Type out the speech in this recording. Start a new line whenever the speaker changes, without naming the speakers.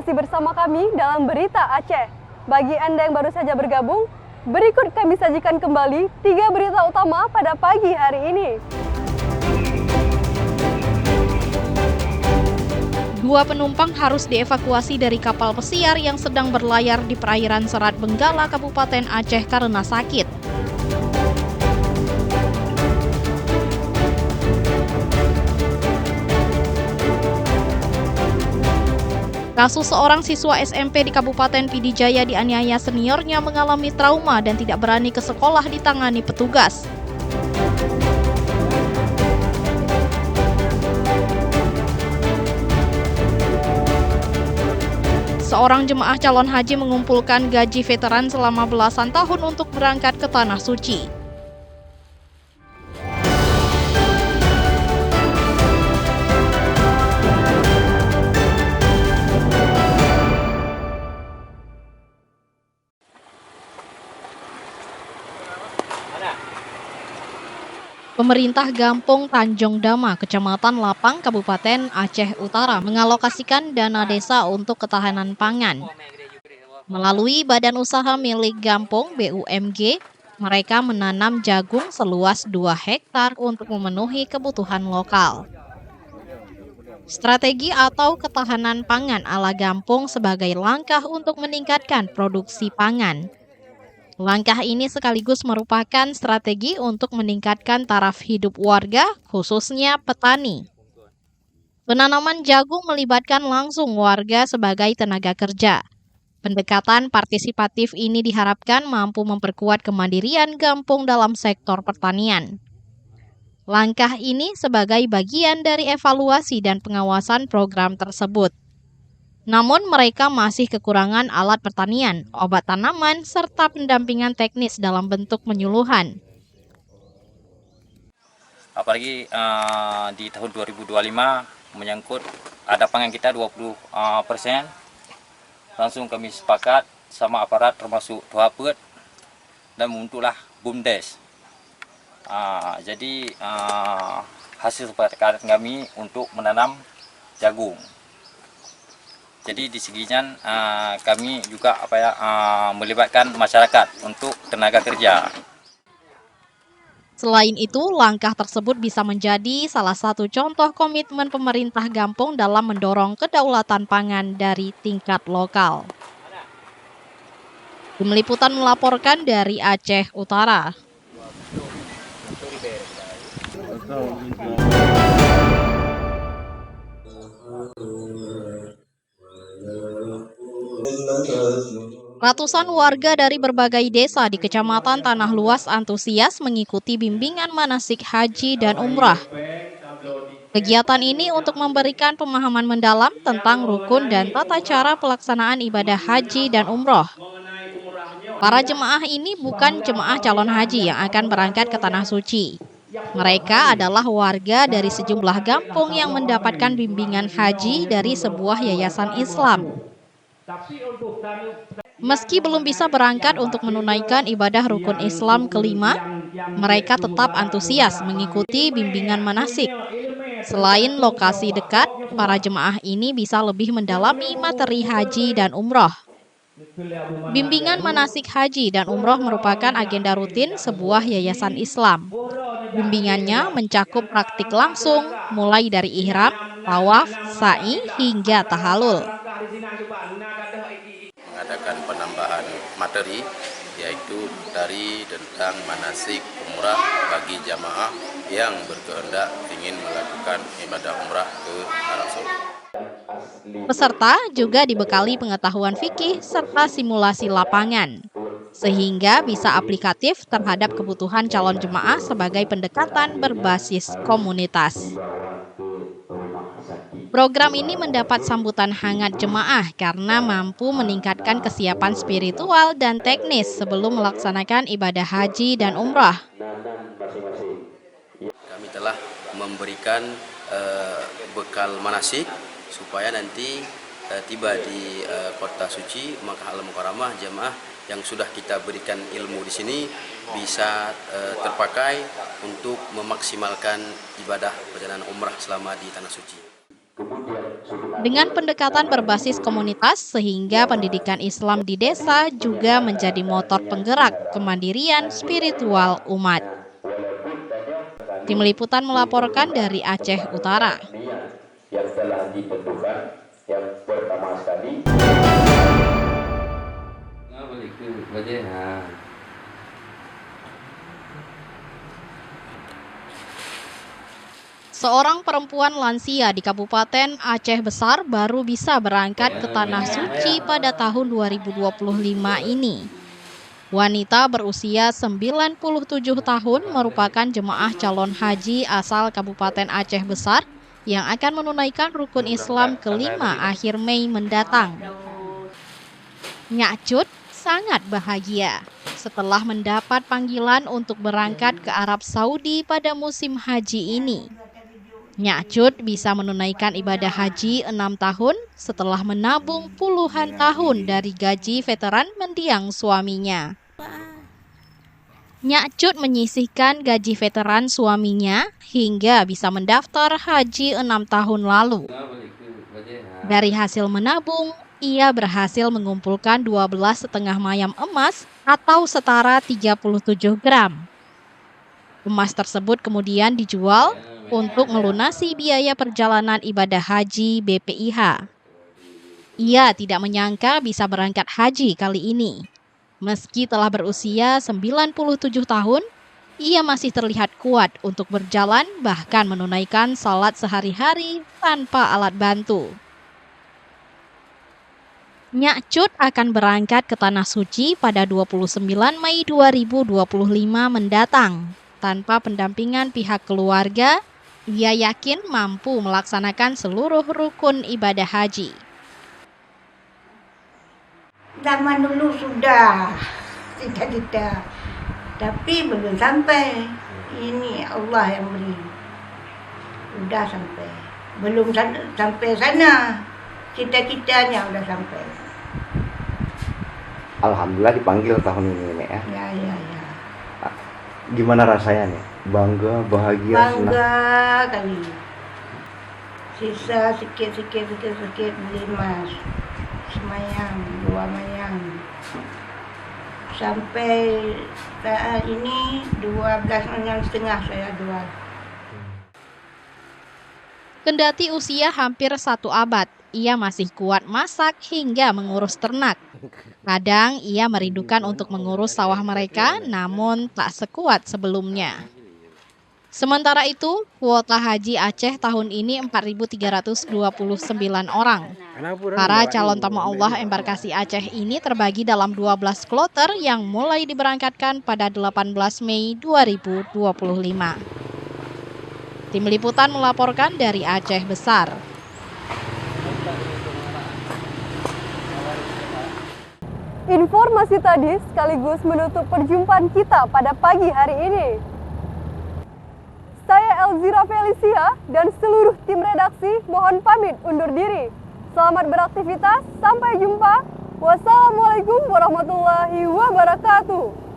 masih bersama kami dalam Berita Aceh. Bagi Anda yang baru saja bergabung, berikut kami sajikan kembali 3 berita utama pada pagi hari ini.
2 penumpang harus dievakuasi dari kapal pesiar yang sedang berlayar di perairan Serat Benggala, Kabupaten Aceh karena sakit. Kasus seorang siswa SMP di Kabupaten Pidi Jaya dianiaya seniornya mengalami trauma dan tidak berani ke sekolah ditangani petugas. Seorang jemaah calon haji mengumpulkan gaji veteran selama belasan tahun untuk berangkat ke Tanah Suci. Pemerintah Gampong Tanjung Dama, Kecamatan Lapang, Kabupaten Aceh Utara mengalokasikan dana desa untuk ketahanan pangan. Melalui badan usaha milik Gampong BUMG, mereka menanam jagung seluas 2 hektar untuk memenuhi kebutuhan lokal. Strategi atau ketahanan pangan ala Gampong sebagai langkah untuk meningkatkan produksi pangan. Langkah ini sekaligus merupakan strategi untuk meningkatkan taraf hidup warga, khususnya petani. Penanaman jagung melibatkan langsung warga sebagai tenaga kerja. Pendekatan partisipatif ini diharapkan mampu memperkuat kemandirian Gampong dalam sektor pertanian. Langkah ini sebagai bagian dari evaluasi dan pengawasan program tersebut. Namun mereka masih kekurangan alat pertanian, obat tanaman, serta pendampingan teknis dalam bentuk penyuluhan.
Apalagi di tahun 2025 menyangkut ada pangan kita 20%, langsung kami sepakat sama aparat termasuk Tuapet dan membentuklah BUMDes. Jadi hasil sepakat kami untuk menanam jagung. Jadi di seginya kami juga melibatkan masyarakat untuk tenaga kerja.
Selain itu, langkah tersebut bisa menjadi salah satu contoh komitmen pemerintah Gampong dalam mendorong kedaulatan pangan dari tingkat lokal. Tim Liputan melaporkan dari Aceh Utara. Ratusan warga dari berbagai desa di Kecamatan Tanah Luas antusias mengikuti bimbingan manasik haji dan umrah. Kegiatan ini untuk memberikan pemahaman mendalam tentang rukun dan tata cara pelaksanaan ibadah haji dan umroh. Para jemaah ini bukan jemaah calon haji yang akan berangkat ke Tanah Suci. Mereka adalah warga dari sejumlah kampung yang mendapatkan bimbingan haji dari sebuah yayasan Islam. Meski belum bisa berangkat untuk menunaikan ibadah rukun Islam kelima, mereka tetap antusias mengikuti bimbingan manasik. Selain lokasi dekat, para jemaah ini bisa lebih mendalami materi haji dan umroh. Bimbingan manasik haji dan umroh merupakan agenda rutin sebuah yayasan Islam. Bimbingannya mencakup praktik langsung, mulai dari ihram, tawaf, sa'i, hingga tahalul.
Mengadakan penambahan materi, yaitu dari tentang manasik umrah bagi jamaah yang berkehendak ingin melakukan ibadah umrah ke Arab Saudi.
Peserta juga dibekali pengetahuan fikih serta simulasi lapangan, sehingga bisa aplikatif terhadap kebutuhan calon jemaah sebagai pendekatan berbasis komunitas. Program ini mendapat sambutan hangat jemaah karena mampu meningkatkan kesiapan spiritual dan teknis sebelum melaksanakan ibadah haji dan umrah.
Kami telah memberikan bekal manasik supaya nanti tiba di kota suci Makkah Al-Mukarramah, jemaah yang sudah kita berikan ilmu di sini bisa terpakai untuk memaksimalkan ibadah perjalanan umrah selama di Tanah Suci.
Dengan pendekatan berbasis komunitas, sehingga pendidikan Islam di desa juga menjadi motor penggerak kemandirian spiritual umat. Tim Liputan melaporkan dari Aceh Utara.
Yang telah ditentukan yang pertama sekali.
Seorang perempuan lansia di Kabupaten Aceh Besar baru bisa berangkat ke Tanah Suci pada tahun 2025 ini. Wanita berusia 97 tahun merupakan jemaah calon haji asal Kabupaten Aceh Besar yang akan menunaikan rukun Islam kelima akhir Mei mendatang. Nyak Cut sangat bahagia setelah mendapat panggilan untuk berangkat ke Arab Saudi pada musim haji ini. Nyak Cut bisa menunaikan ibadah haji 6 tahun setelah menabung puluhan tahun dari gaji veteran mendiang suaminya. Nyak Cut menyisihkan gaji veteran suaminya hingga bisa mendaftar haji 6 tahun lalu. Dari hasil menabung, ia berhasil mengumpulkan 12,5 mayam emas atau setara 37 gram. Emas tersebut kemudian dijual untuk melunasi biaya perjalanan ibadah haji BPIH. Ia tidak menyangka bisa berangkat haji kali ini. Meski telah berusia 97 tahun, ia masih terlihat kuat untuk berjalan bahkan menunaikan salat sehari-hari tanpa alat bantu. Nyak Cut akan berangkat ke Tanah Suci pada 29 Mei 2025 mendatang. Tanpa pendampingan pihak keluarga, ia yakin mampu melaksanakan seluruh rukun ibadah haji.
Zaman dulu sudah cita-cita, tapi belum sampai. Ini Allah yang beri. Sudah sampai. Belum sampai sana. Cita-citanya sudah sampai.
Alhamdulillah dipanggil tahun ini, Nek, ya.
Ya.
Gimana rasanya, nih? Bangga, bahagia, senang?
Bangga kali. Sisa sikit beli emas. Semayang, 2 mayang. Sampai saat ini 12,5 mayang saya jual.
Kendati usia hampir 1 abad, ia masih kuat masak hingga mengurus ternak. Kadang ia merindukan untuk mengurus sawah mereka, namun tak sekuat sebelumnya. Sementara itu, kuota haji Aceh tahun ini 4.329 orang. Para calon tamu Allah embarkasi Aceh ini terbagi dalam 12 kloter yang mulai diberangkatkan pada 18 Mei 2025. Tim Liputan melaporkan dari Aceh Besar.
Informasi tadi sekaligus menutup perjumpaan kita pada pagi hari ini. Saya Elzira Felicia dan seluruh tim redaksi mohon pamit undur diri. Selamat beraktivitas, sampai jumpa. Wassalamualaikum warahmatullahi wabarakatuh.